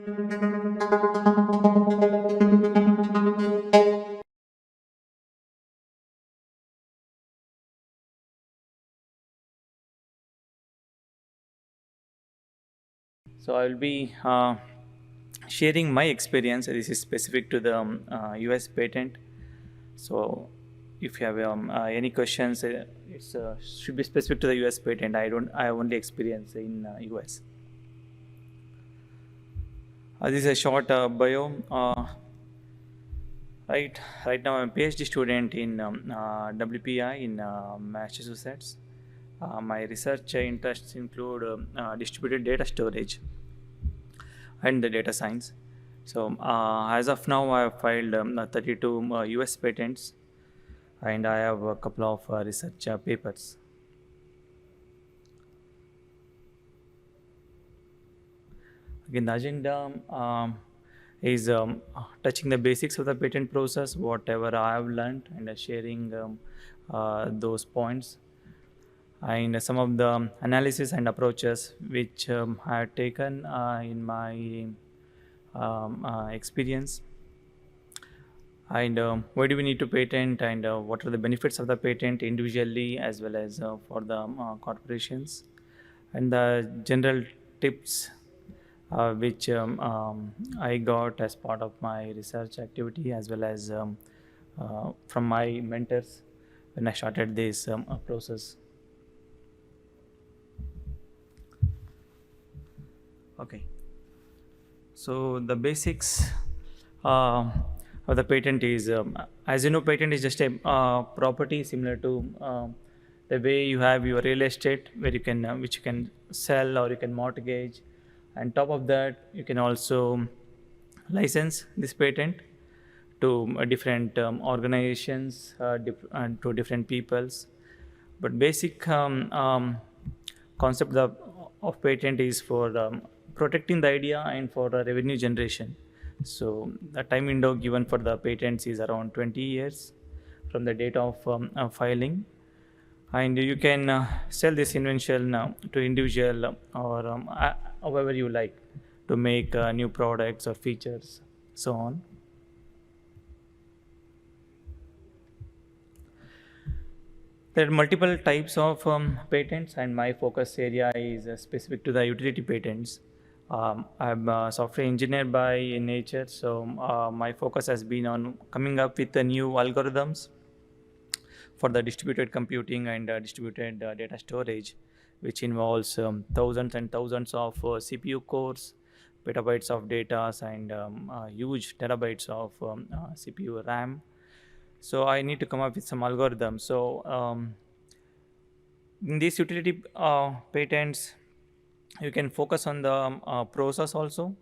So I will be sharing my experience. This is specific to the US patent. So if you have any questions, it's should be specific to the US patent. I have only experience in US. This is a short bio. Right now I'm a PhD student in WPI in Massachusetts. My research interests include distributed data storage and the data science. So as of now, I have filed 32 US patents, and I have a couple of research papers. Again, the agenda is touching the basics of the patent process, whatever I have learned, and sharing those points, and some of the analysis and approaches which I have taken in my experience, and why do we need to patent, and what are the benefits of the patent individually as well as for the corporations, and the general tips which I got as part of my research activity as well as from my mentors when I started this process. Okay, so the basics of the patent is, as you know, patent is just a property similar to the way you have your real estate, where you can which you can sell or you can mortgage, and top of that you can also license this patent to different organizations and to different peoples. But basic concept of patent is for protecting the idea and for revenue generation. So the time window given for the patents is around 20 years from the date of filing, and you can sell this invention to individual or however you like to make new products or features, so on. There are multiple types of patents, and my focus area is specific to the utility patents. I'm a software engineer by nature, so my focus has been on coming up with the new algorithms for the distributed computing and distributed data storage, which involves thousands and thousands of CPU cores, petabytes of data, and huge terabytes of CPU RAM. So I need to come up with some algorithms. So in these utility patents, you can focus on the process also.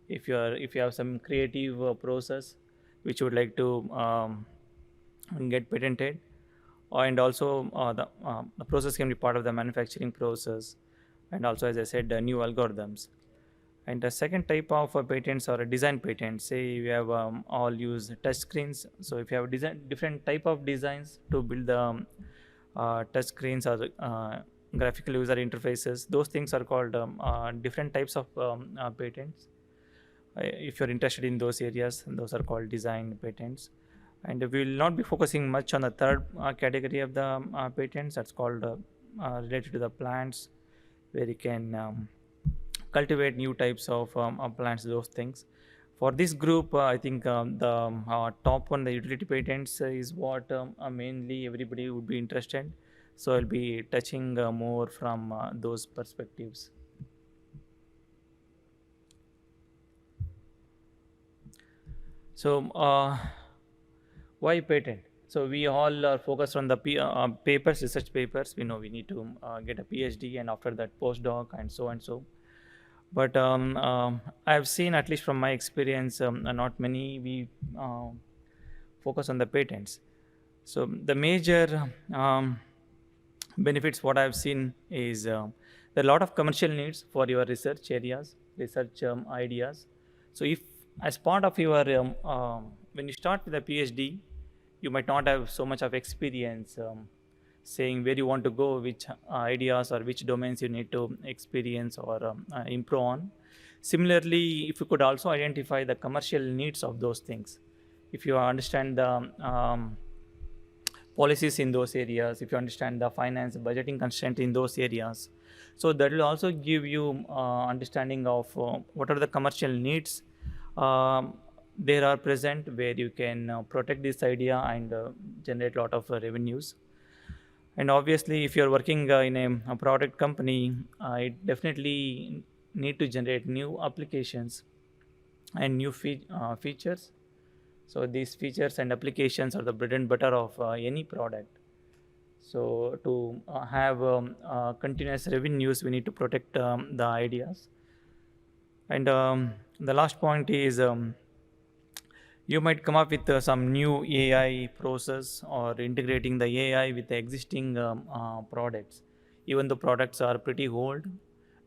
If you have some creative process which you would like to get patented, and also the process can be part of the manufacturing process, and also, as I said, new algorithms. And the second type of patents are design patents. Say we have all use touch screens. So if you have different type of designs to build the touch screens or graphical user interfaces, those things are called different types of patents. If you're interested in those areas, those are called design patents. And we will not be focusing much on the third category of the patents, that's called related to the plants, where you can cultivate new types of plants, those things. For this group, I think the top one, the utility patents, is what mainly everybody would be interested. So I'll be touching more from those perspectives. So why patent? So we all are focused on the papers, research papers. We know we need to get a PhD, and after that postdoc, and so and so. But I've seen, at least from my experience, not many we focus on the patents. So the major benefits what I've seen is there are a lot of commercial needs for your research areas, research ideas. So if as part of your when you start with a PhD, you might not have so much of experience saying where you want to go, which ideas or which domains you need to experience or improve on. Similarly, if you could also identify the commercial needs of those things, if you understand the policies in those areas, if you understand the finance budgeting constraint in those areas, so that will also give you understanding of what are the commercial needs there are present, where you can protect this idea and generate a lot of revenues. And obviously, if you're working in a product company, it definitely need to generate new applications and new features. So these features and applications are the bread and butter of any product. So to have continuous revenues, we need to protect the ideas. And the last point is, you might come up with some new AI process or integrating the AI with the existing products. Even though products are pretty old,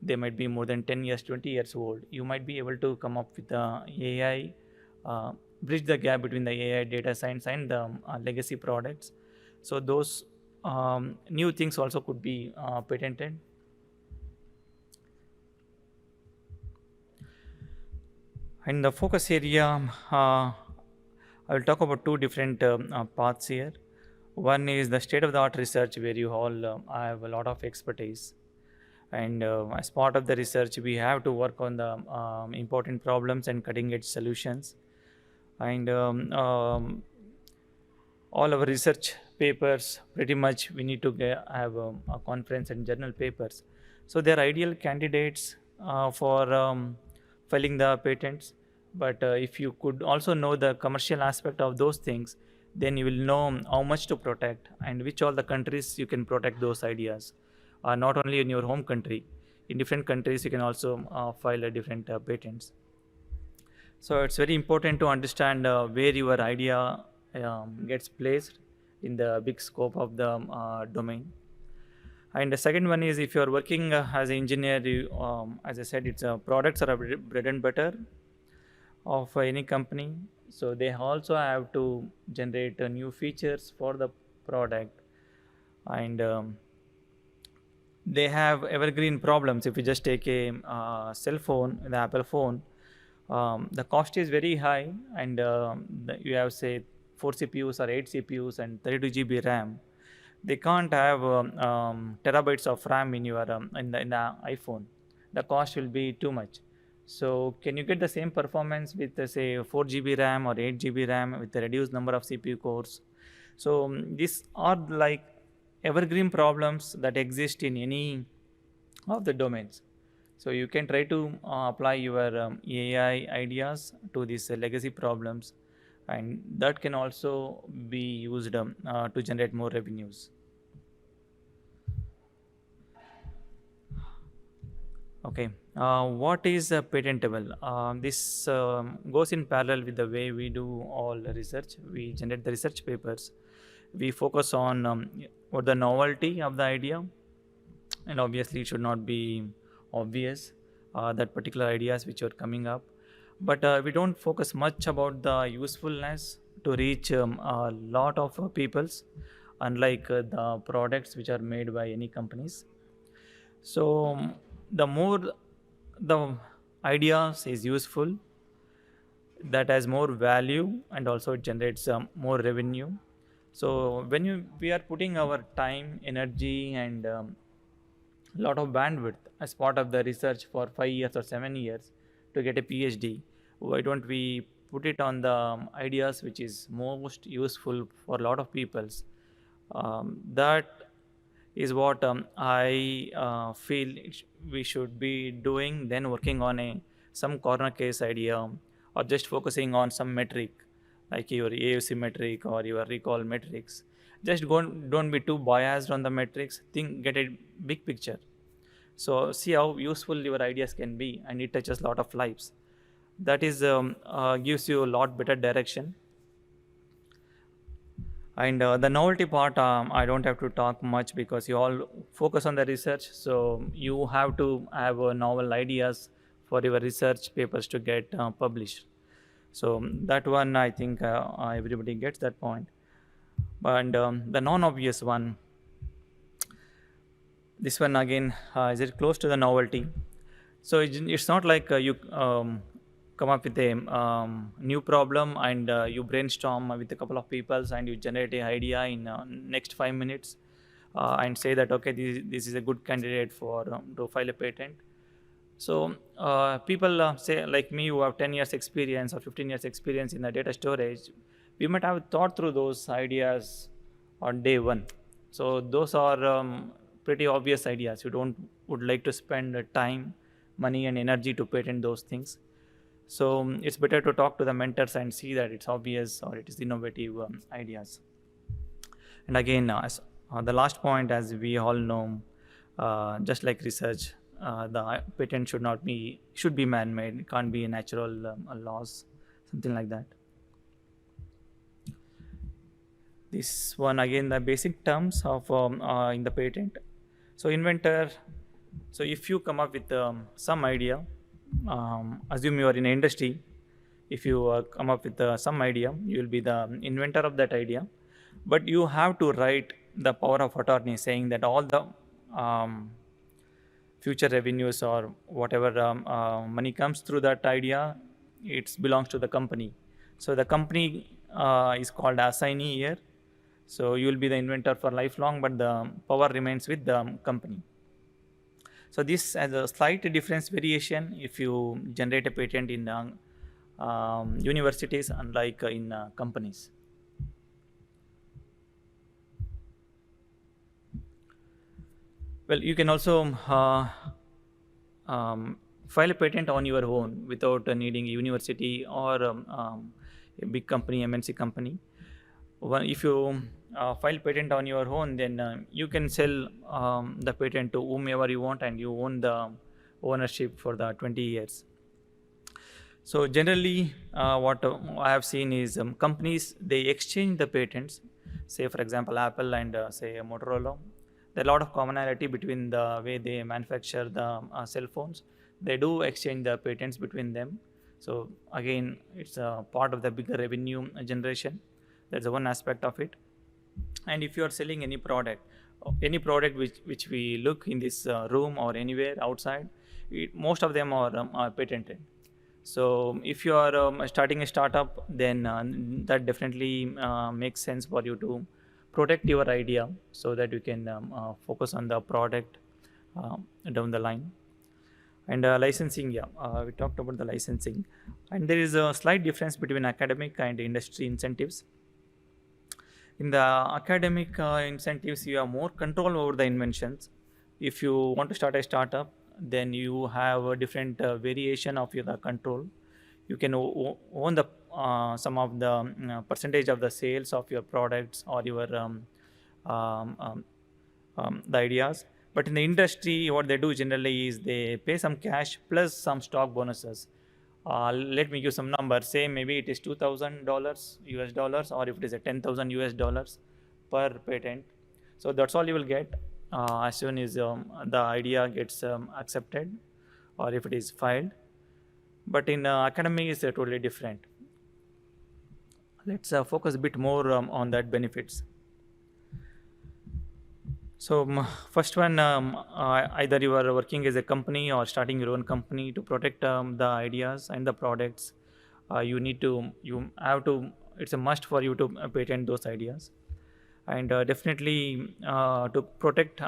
they might be more than 10 years, 20 years old. You might be able to come up with the AI, bridge the gap between the AI data science and the legacy products. So those new things also could be patented. In the focus area, I will talk about two different paths here. One is the state of the art research, where you all have a lot of expertise. And as part of the research, we have to work on the important problems and cutting edge solutions. And all our research papers, pretty much, we need to have a conference and journal papers. So they're ideal candidates for filing the patents. But if you could also know the commercial aspect of those things, then you will know how much to protect and which all the countries you can protect those ideas. Not only in your home country, in different countries you can also file a different patents. So it's very important to understand where your idea gets placed in the big scope of the domain. And the second one is, if you are working as an engineer, as I said, it's products are a bread and butter of any company. So they also have to generate new features for the product. And they have evergreen problems. If you just take a cell phone, the Apple phone, the cost is very high, and you have, say, 4 CPUs or 8 CPUs and 32 GB RAM. They can't have terabytes of RAM in your in the iPhone. The cost will be too much. So can you get the same performance with say 4 GB RAM or 8 GB RAM with a reduced number of CPU cores? So these are like evergreen problems that exist in any of the domains. So you can try to apply your AI ideas to these legacy problems, and that can also be used to generate more revenues. Okay, what is patentable? This goes in parallel with the way we do all research. We generate the research papers. We focus on what the novelty of the idea, and obviously it should not be obvious that particular ideas which are coming up. But we don't focus much about the usefulness to reach a lot of peoples, unlike the products which are made by any companies. So the more the ideas is useful, that has more value, and also it generates more revenue. So when we are putting our time, energy, and lot of bandwidth as part of the research for 5 years or 7 years to get a PhD, why don't we put it on the ideas which is most useful for a lot of peoples? That is what I feel we should be doing, then working on some corner case idea, or just focusing on some metric like your AUC metric or your recall metrics. Just don't be too biased on the metrics. Get a big picture. So see how useful your ideas can be, and it touches a lot of lives. That is gives you a lot better direction. And the novelty part, I don't have to talk much because you all focus on the research. So you have to have novel ideas for your research papers to get published. So that one, I think everybody gets that point. And the non-obvious one, this one again, is it close to the novelty? So it's not like you come up with a new problem and you brainstorm with a couple of people and you generate a idea in next 5 minutes and say that okay, this is a good candidate for to file a patent. So people say like me who have 10 years experience or 15 years experience in the data storage, we might have thought through those ideas on day one. So those are pretty obvious ideas. You don't would like to spend time, money and energy to patent those things. So it's better to talk to the mentors and see that it's obvious or it is innovative ideas. And again, the last point, as we all know, just like research, the patent should be man-made. It can't be a natural laws, something like that. This one again, the basic terms of in the patent. So inventor. So if you come up with some idea, assume you are in an industry. If you come up with some idea, you will be the inventor of that idea. But you have to write the power of attorney saying that all the future revenues or whatever money comes through that idea, it belongs to the company. So the company is called assignee here. So you will be the inventor for lifelong, but the power remains with the company. So this has a slight difference variation if you generate a patent in universities, unlike in companies. Well, you can also file a patent on your own without needing a university or a big company, MNC company. If you file patent on your own, then you can sell the patent to whomever you want, and you own the ownership for the 20 years. So generally, what I have seen is companies, they exchange the patents. Say for example, Apple and say Motorola. There are a lot of commonality between the way they manufacture the cell phones. They do exchange the patents between them. So again, it's a part of the bigger revenue generation. That's one aspect of it. And if you are selling any product which we look in this room or anywhere outside, most of them are patented. So if you are starting a startup, then that definitely makes sense for you to protect your idea so that you can focus on the product down the line. And licensing, yeah, we talked about the licensing. And there is a slight difference between academic and industry incentives. In the academic incentives, you have more control over the inventions. If you want to start a startup, then you have a different variation of your control. You can own the some of the percentage of the sales of your products or your the ideas. But in the industry, what they do generally is they pay some cash plus some stock bonuses. Let me give some numbers. Say maybe it is $2,000 US dollars, or if it is a 10,000 US dollars per patent. So that's all you will get as soon as the idea gets accepted, or if it is filed. But in academic, it's totally different. Let's focus a bit more on that benefits. So first one, either you are working as a company or starting your own company. To protect the ideas and the products, you have to, it's a must for you to patent those ideas. And definitely to protect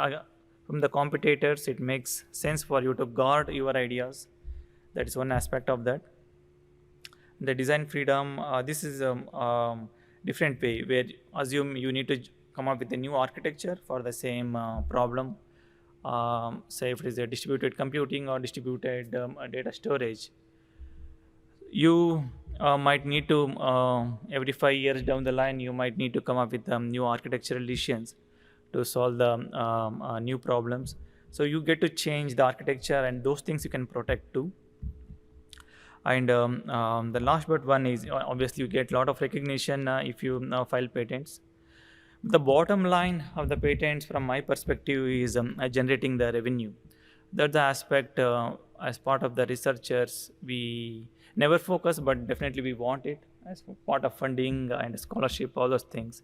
from the competitors, it makes sense for you to guard your ideas. That is one aspect of that. The design freedom, this is a different way, where assume you need to come up with a new architecture for the same problem. Say if it is a distributed computing or distributed data storage, you might need to every 5 years down the line, you might need to come up with new architectural decisions to solve the new problems. So you get to change the architecture, and those things you can protect too. And the last but one is obviously you get a lot of recognition if you file patents. The bottom line of the patents from my perspective is generating the revenue. That's the aspect as part of the researchers we never focus, but definitely we want it as part of funding and scholarship, all those things.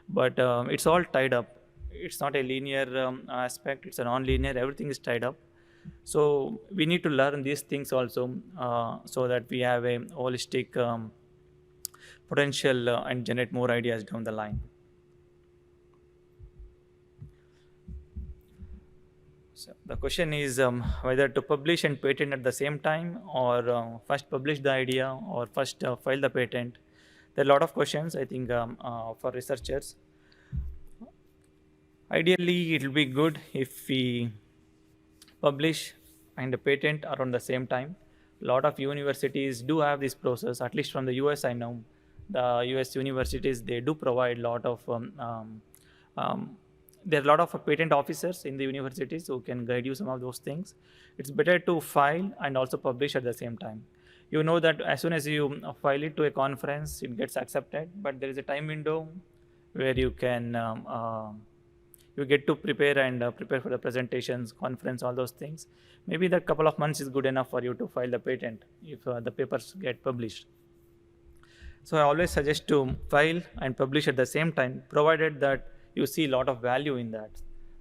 But it's all tied up. It's not a linear aspect, it's a non-linear, everything is tied up. So we need to learn these things also, so that we have a holistic potential and generate more ideas down the line. So the question is whether to publish and patent at the same time, or first publish the idea, or first file the patent. There are a lot of questions, I think, for researchers. Ideally, it will be good if we publish and patent around the same time. A lot of universities do have this process, at least from the US. I know the US universities, they do provide a lot of um, there are a lot of patent officers in the universities who can guide you some of those things. It's better to file and also publish at the same time. You know that as soon as you file it to a conference, it gets accepted, but there is a time window where you can you get to prepare and prepare for the presentations, conference, all those things. Maybe that couple of months is good enough for you to file the patent if the papers get published. So I always suggest to file and publish at the same time, provided that you see a lot of value in that.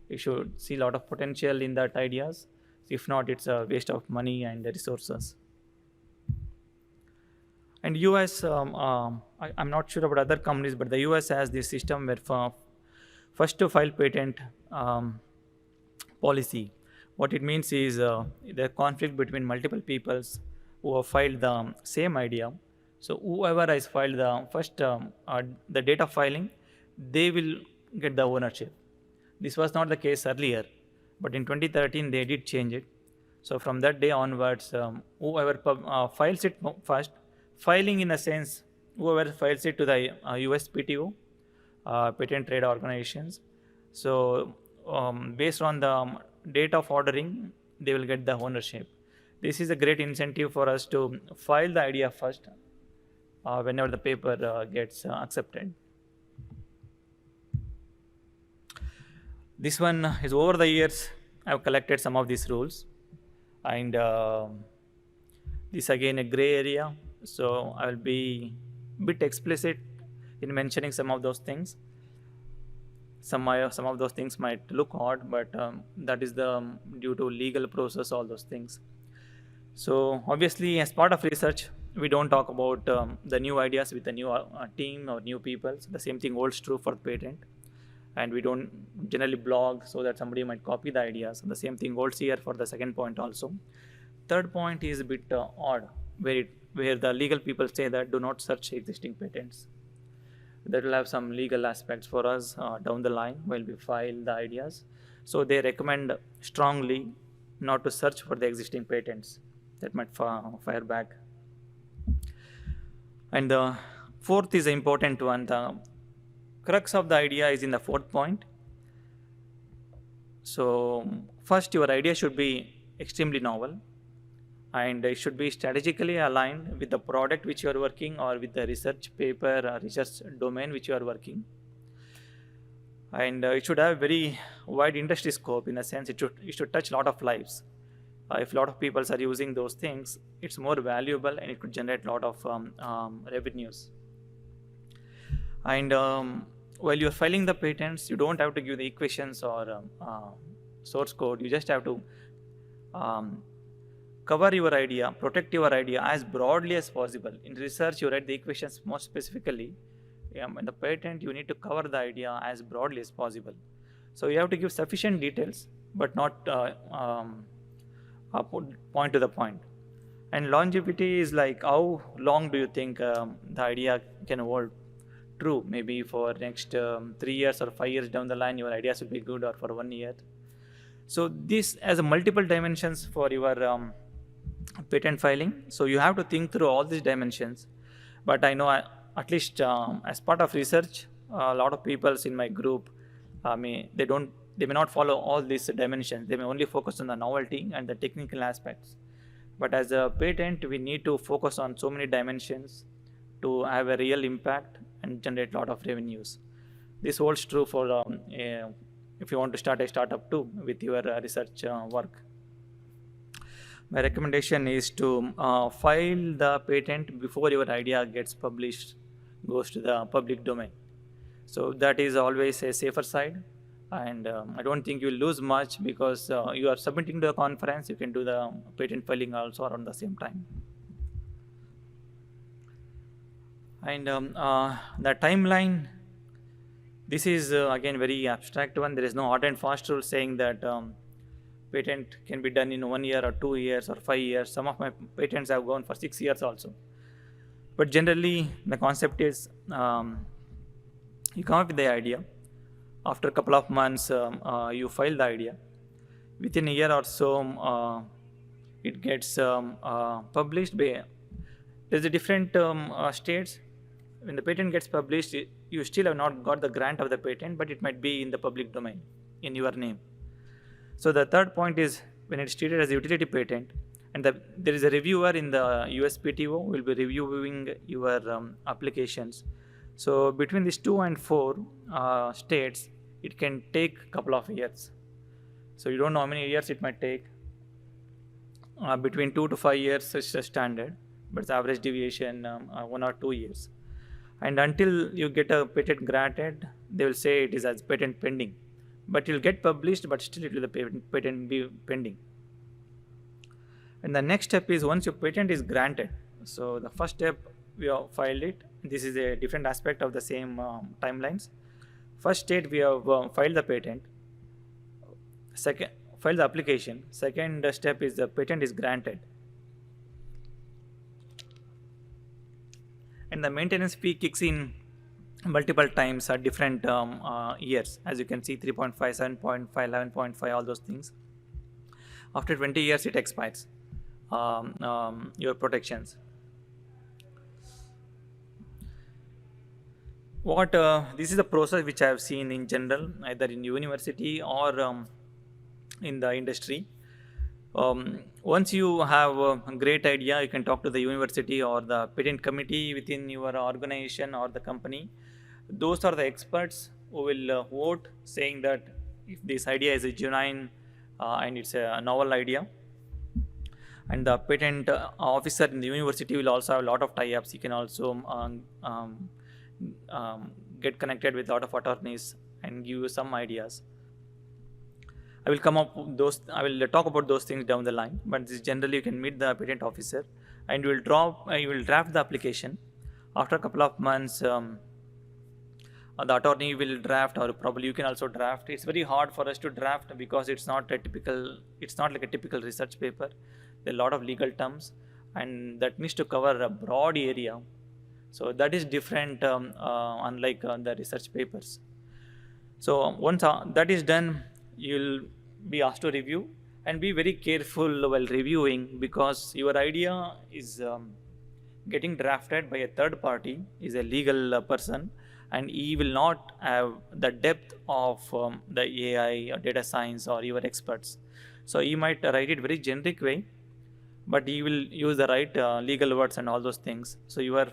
You should see a lot of potential in that ideas. If not, it's a waste of money and resources. And US, I'm not sure about other companies, but the US has this system where first to file patent policy. What it means is the conflict between multiple peoples who have filed the same idea. So whoever has filed the first the date of filing, they will get the ownership. This was not the case earlier, but in 2013 they did change it. So from that day onwards, whoever files it first, filing in a sense, whoever files it to the USPTO, patent trade organizations. So based on the date of ordering, they will get the ownership. This is a great incentive for us to file the idea first whenever the paper gets accepted. This one is over the years, I've collected some of these rules, and this again a gray area. So I will be a bit explicit in mentioning some of those things. Some of those things might look odd, but that is due to legal process, all those things. So obviously, as part of research, we don't talk about the new ideas with a new team or new people. So the same thing holds true for patent, and we don't generally blog so that somebody might copy the ideas. The same thing holds here for the second point also. Third point is a bit odd, where the legal people say that do not search existing patents. That will have some legal aspects for us down the line while we file the ideas. So they recommend strongly not to search for the existing patents that might fire back. And the fourth is an important one. The crux of the idea is in the fourth point. So first, your idea should be extremely novel, and it should be strategically aligned with the product which you are working, or with the research paper or research domain which you are working. And it should have very wide industry scope, in a sense it should touch a lot of lives. If a lot of people are using those things, it's more valuable and it could generate a lot of revenues. And while you're filing the patents, you don't have to give the equations or source code. You just have to cover your idea, protect your idea as broadly as possible. In research, you write the equations more specifically. In the patent, you need to cover the idea as broadly as possible. So you have to give sufficient details, but not point to the point. And longevity is like, how long do you think the idea can hold true? Maybe for next 3 years or 5 years down the line, your ideas will be good, or for 1 year. So this has multiple dimensions for your patent filing. So you have to think through all these dimensions. But I know at least as part of research, a lot of people in my group, they may not follow all these dimensions. They may only focus on the novelty and the technical aspects. But as a patent, we need to focus on so many dimensions to have a real impact and generate a lot of revenues. This holds true for if you want to start a startup too with your research work. My recommendation is to file the patent before your idea gets published, goes to the public domain. So that is always a safer side. and I don't think you'll lose much, because you are submitting to the conference. You can do the patent filing also around the same time. And the timeline, this is again very abstract one. There is no hard and fast rule saying that patent can be done in 1 year or 2 years or 5 years. Some of my patents have gone for 6 years also. But generally, the concept is you come up with the idea. After a couple of months, you file the idea. Within a year or so, it gets published. There's a different states. When the patent gets published, you still have not got the grant of the patent, but it might be in the public domain in your name. So the third point is when it's treated as a utility patent, and there is a reviewer in the USPTO who will be reviewing your applications. So between these 2 and 4 states, it can take a couple of years. So you don't know how many years it might take. Between 2 to 5 years is the standard, but it's average deviation 1 or 2 years. And until you get a patent granted, they will say it is as patent pending. But it will get published, but still it will the patent be pending. And the next step is once your patent is granted. So the first step, we have filed it. This is a different aspect of the same timelines. First state, we have filed the patent. Second, file the application. Second step is the patent is granted. And the maintenance fee kicks in multiple times at different years. As you can see, 3.5, 7.5, 11.5, all those things. After 20 years, it expires, your protections. This is the process which I have seen in general, either in university or in the industry. Once you have a great idea, you can talk to the university or the patent committee within your organization or the company. Those are the experts who will vote, saying that if this idea is a genuine and it's a novel idea. And the patent officer in the university will also have a lot of tie-ups. He can also get connected with a lot of attorneys and give you some ideas. I will talk about those things down the line, but this generally you can meet the patent officer and you will draft the application. After a couple of months, the attorney will draft, or probably you can also draft. It's very hard for us to draft because it's not like a typical research paper. There are a lot of legal terms and that needs to cover a broad area. So that is different, unlike the research papers. So once that is done, you'll be asked to review and be very careful while reviewing, because your idea is getting drafted by a third party, is a legal person, and he will not have the depth of the AI or data science or your experts. So he might write it very generic way, but he will use the right legal words and all those things. So your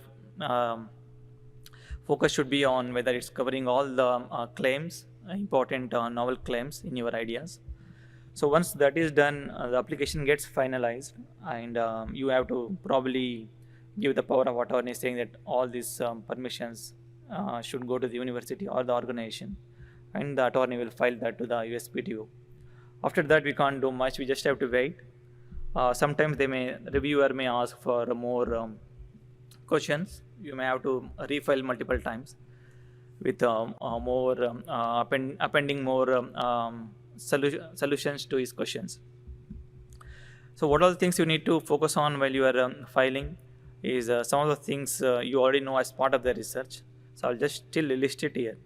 focus should be on whether it's covering all the claims, important novel claims in your ideas. So once that is done, the application gets finalized, and you have to probably give the power of attorney saying that all these permissions should go to the university or the organization, and the attorney will file that to the USPTO. After that, we can't do much. We just have to wait. Sometimes reviewer may ask for more questions. You may have to refile multiple times with appending more solutions to his questions. So what are the things you need to focus on while you are filing is some of the things you already know as part of the research. So I'll just still list it here.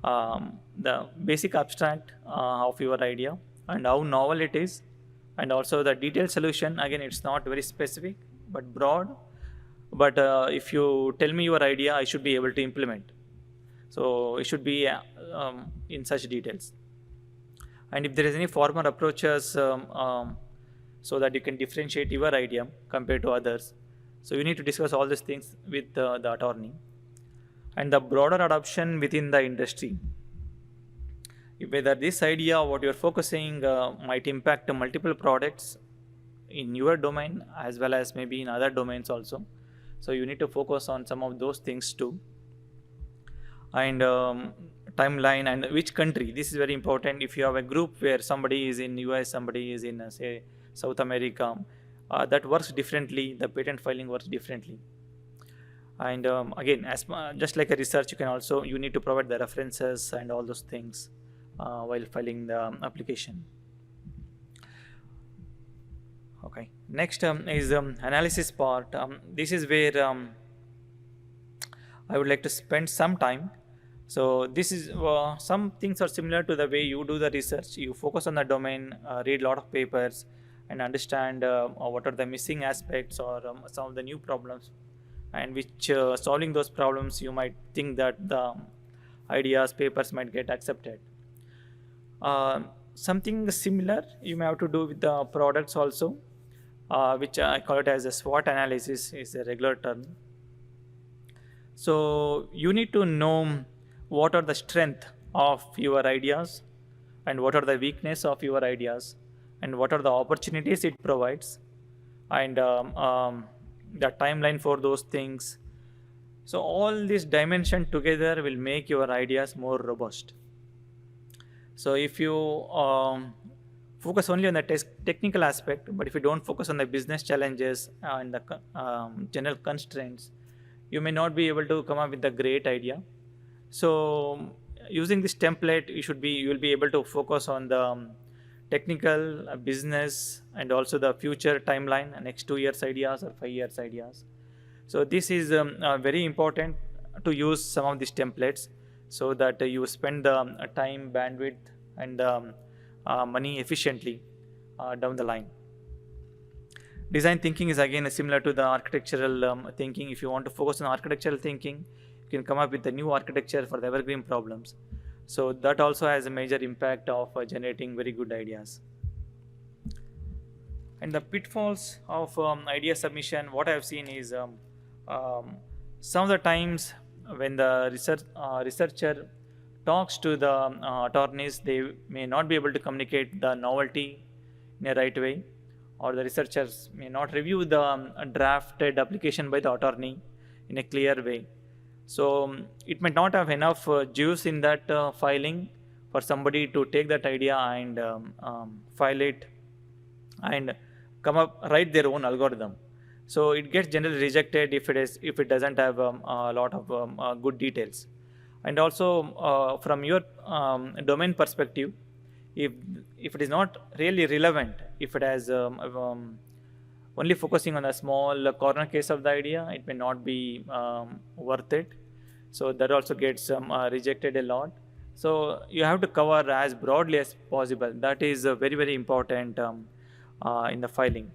The basic abstract of your idea and how novel it is, and also the detailed solution. Again, it's not very specific but broad, but if you tell me your idea, I should be able to implement. So it should be in such details. And if there is any formal approaches, so that you can differentiate your idea compared to others, so you need to discuss all these things with the attorney. And the broader adoption within the industry, whether this idea, what you're focusing, might impact multiple products in your domain as well as maybe in other domains also. So you need to focus on some of those things too. And timeline and which country. This is very important. If you have a group where somebody is in US, somebody is in say South America, that works differently. The patent filing works differently. And again, just like a research, you need to provide the references and all those things while filing the application. Okay, next is analysis part. This is where I would like to spend some time. So this is some things are similar to the way you do the research. You focus on the domain, read a lot of papers, and understand what are the missing aspects or some of the new problems, and which solving those problems you might think that the ideas, papers might get accepted. Something similar you may have to do with the products also, which I call it as a SWOT analysis, is a regular term. So you need to know what are the strength of your ideas and what are the weakness of your ideas and what are the opportunities it provides, and the timeline for those things. So all this dimension together will make your ideas more robust. So if you focus only on the technical aspect, but if you don't focus on the business challenges and the general constraints, you may not be able to come up with a great idea. So using this template, you will be able to focus on the technical, business, and also the future timeline, next 2 years ideas or 5 years ideas. So this is very important to use some of these templates so that you spend the time, bandwidth, and money efficiently down the line. Design thinking is again similar to the architectural thinking. If you want to focus on architectural thinking, you can come up with a new architecture for the evergreen problems. So that also has a major impact of generating very good ideas. And the pitfalls of idea submission, what I have seen is some of the times when the researcher talks to the attorneys, they may not be able to communicate the novelty in a right way, or the researchers may not review the drafted application by the attorney in a clear way. So it might not have enough juice in that filing for somebody to take that idea and file it and write their own algorithm. So it gets generally rejected if it doesn't have a lot of good details. And also from your domain perspective, if it is not really relevant, if it has only focusing on a small corner case of the idea, it may not be worth it. So that also gets rejected a lot. So you have to cover as broadly as possible. That is very, very important in the filing.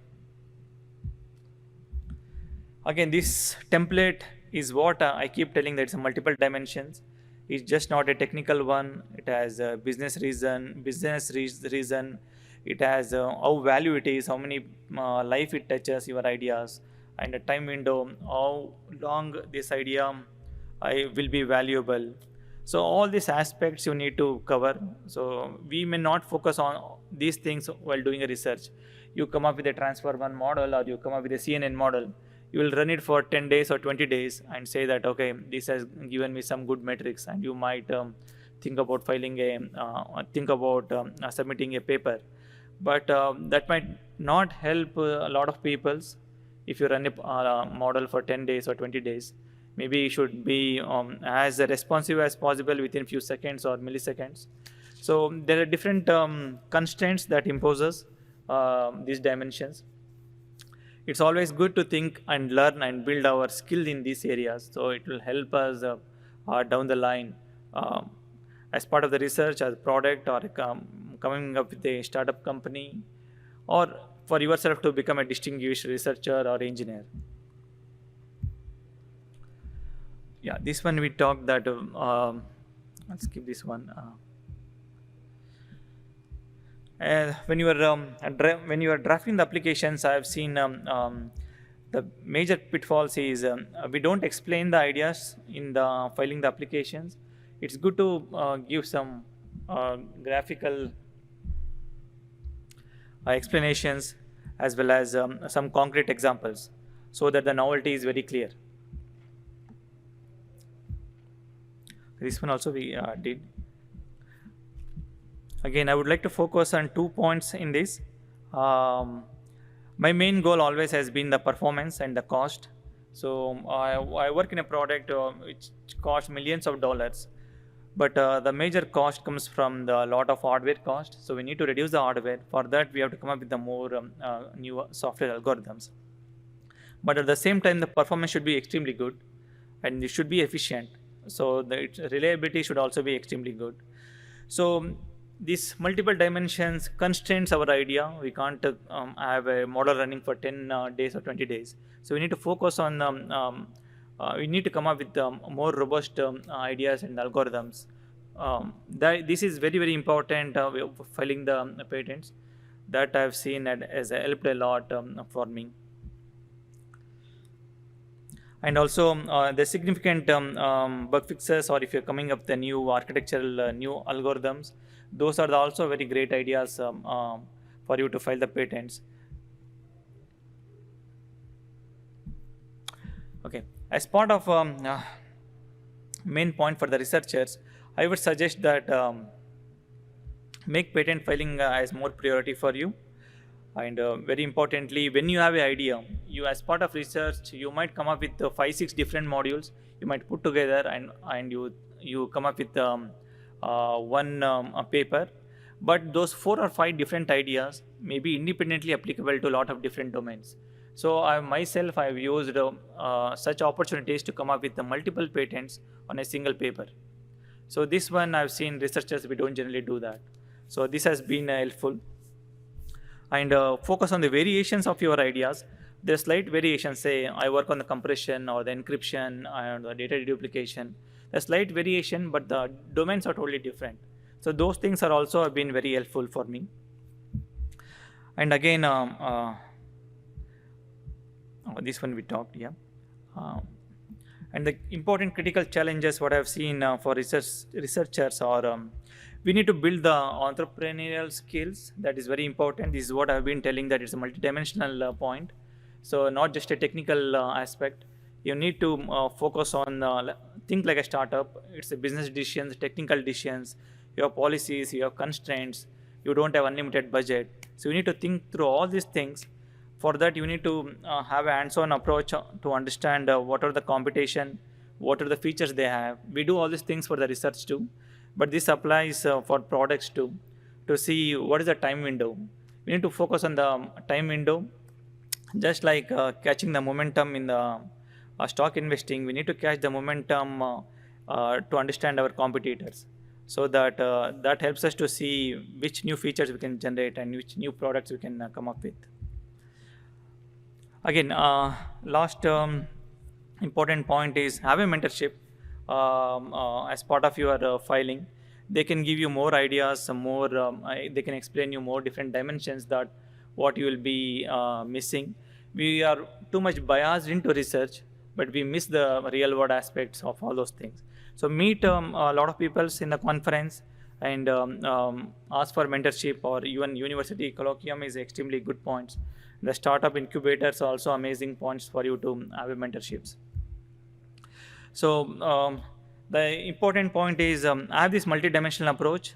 Again, this template is what I keep telling, that it's multiple dimensions. It's just not a technical one. It has a business reason. It has how value it is, how many life it touches your ideas, and a time window, how long this idea will be valuable. So all these aspects you need to cover. So we may not focus on these things while doing a research. You come up with a transfer one model, or you come up with a CNN model. You will run it for 10 days or 20 days and say that, okay, this has given me some good metrics, and you might think about submitting a paper. But that might not help a lot of people if you run a model for 10 days or 20 days. Maybe you should be as responsive as possible within few seconds or milliseconds. So there are different constraints that imposes these dimensions. It's always good to think and learn and build our skill in these areas. So it will help us down the line as part of the research, as a product, or coming up with a startup company, or for yourself to become a distinguished researcher or engineer. Yeah, this one we talked that, I'll skip this one. When you are drafting the applications, I have seen the major pitfalls is we don't explain the ideas in the filing the applications. It's good to give some graphical explanations as well as some concrete examples so that the novelty is very clear. This one also we did. Again, I would like to focus on 2 points in this. Um, my main goal always has been the performance and the cost. So I work in a product which costs millions of dollars, but the major cost comes from the lot of hardware cost. So we need to reduce the hardware. For that, we have to come up with the more new software algorithms. But at the same time, the performance should be extremely good, and it should be efficient. So the reliability should also be extremely good. So these multiple dimensions constraints our idea. We can't have a model running for 10 days or 20 days. So we need to focus on, we need to come up with more robust ideas and algorithms. This is very, very important filing the patents. That I've seen as helped a lot for me. And also the significant bug fixes, or if you're coming up with the new architectural new algorithms, those are also very great ideas for you to file the patents. Okay, as part of main point for the researchers, I would suggest that make patent filing as more priority for you. And very importantly, when you have an idea, you as part of research, you might come up with 5-6 different modules. You might put together, and you come up with one a paper. But those 4 or 5 different ideas may be independently applicable to a lot of different domains. So I've used such opportunities to come up with the multiple patents on a single paper. So this one I've seen researchers, we don't generally do that. So this has been helpful. And focus on the variations of your ideas. There's slight variations. Say I work on the compression or the encryption and the data deduplication. There's slight variation, but the domains are totally different. So those things are also have been very helpful for me. And again, this one we talked, yeah. And the important critical challenges what I've seen for researchers are we need to build the entrepreneurial skills. That is very important. This is what I've been telling, that it's a multidimensional point. So not just a technical aspect. You need to focus on think like a startup. It's a business decisions, technical decisions. You have policies, you have constraints. You don't have unlimited budget. So you need to think through all these things. For that, you need to have a hands-on approach to understand what are the competition, what are the features they have. We do all these things for the research too. But this applies for products too, to see what is the time window. We need to focus on the time window, just like catching the momentum in the stock investing. We need to catch the momentum to understand our competitors, so that that helps us to see which new features we can generate and which new products we can come up with. Again, last important point is have a mentorship. As part of your filing, they can give you more ideas, some more. They can explain you more different dimensions that what you will be missing. We are too much biased into research, but we miss the real world aspects of all those things. So meet a lot of people in the conference and ask for mentorship, or even university colloquium is extremely good points. The startup incubators are also amazing points for you to have a mentorships. So the important point is have this multidimensional approach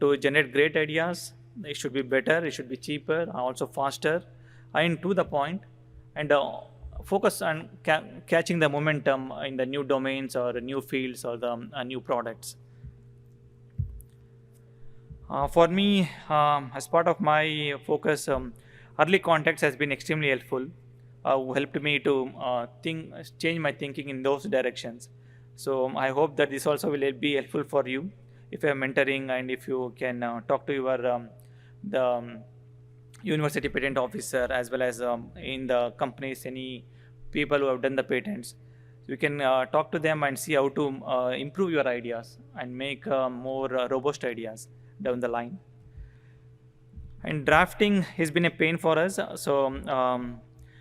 to generate great ideas. It should be better, it should be cheaper, also faster, and to the point, and focus on catching the momentum in the new domains or new fields or the new products. For me, as part of my focus, early contacts has been extremely helpful. Who helped me to change my thinking in those directions. So I hope that this also will be helpful for you if you are mentoring, and if you can talk to your university patent officer, as well as in the companies, any people who have done the patents. You can talk to them and see how to improve your ideas and make more robust ideas down the line. And drafting has been a pain for us. So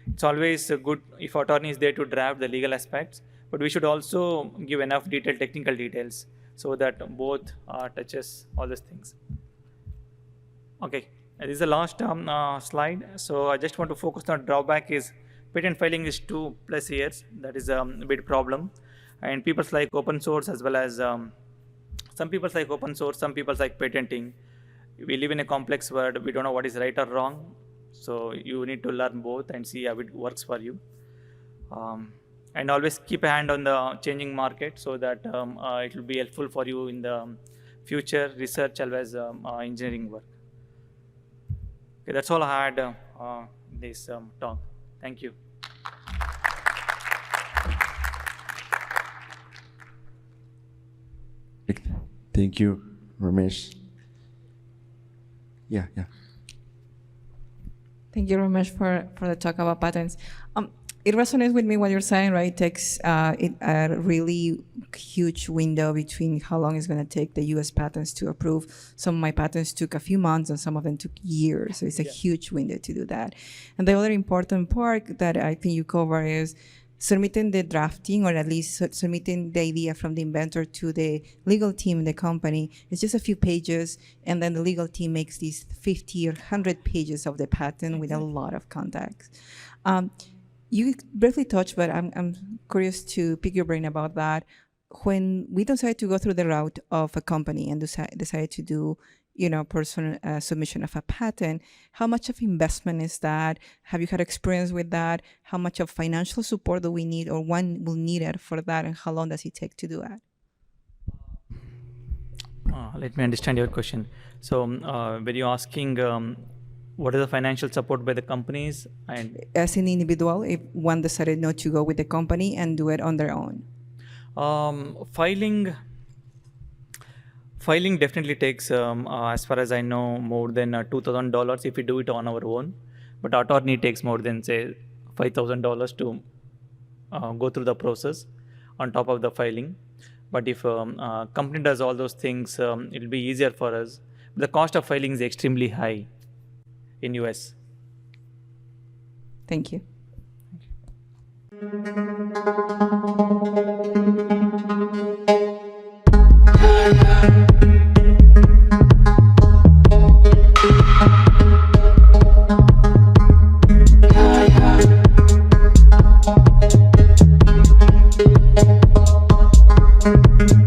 it's always good if attorney is there to draft the legal aspects, but we should also give enough detailed technical details so that both touches all these things. Okay, this is the last slide. So I just want to focus on drawback is patent filing is 2+ years. That is a big problem, and people like open source, as well as some people like open source, some people like patenting. We live in a complex world. We don't know what is right or wrong. So you need to learn both and see how it works for you. And always keep a hand on the changing market so that it will be helpful for you in the future research as well as engineering work. Okay, that's all I had this talk. Thank you. Thank you, Ramesh. Yeah. Thank you, Ramesh, for the talk about patents. It resonates with me what you're saying, right? It takes a really huge window between how long it's going to take the U.S. patents to approve. Some of my patents took a few months, and some of them took years. So it's a huge window to do that. And the other important part that I think you cover is submitting the drafting, or at least submitting the idea from the inventor to the legal team in the company. It's just a few pages, and then the legal team makes these 50 or 100 pages of the patent with a lot of context. You briefly touched, but I'm curious to pick your brain about that. When we decide to go through the route of a company and decide to do, personal submission of a patent, how much of investment is that? Have you had experience with that? How much of financial support do we need, or when will need it for that, and how long does it take to do that? Let me understand your question. So, when you're asking what is the financial support by the companies, and as an individual, if one decided not to go with the company and do it on their own? Filing definitely takes, as far as I know, more than $2,000 if we do it on our own. But attorney takes more than, say, $5,000 to go through the process on top of the filing. But if a company does all those things, it will be easier for us. The cost of filing is extremely high in US. Thank you. Thank you.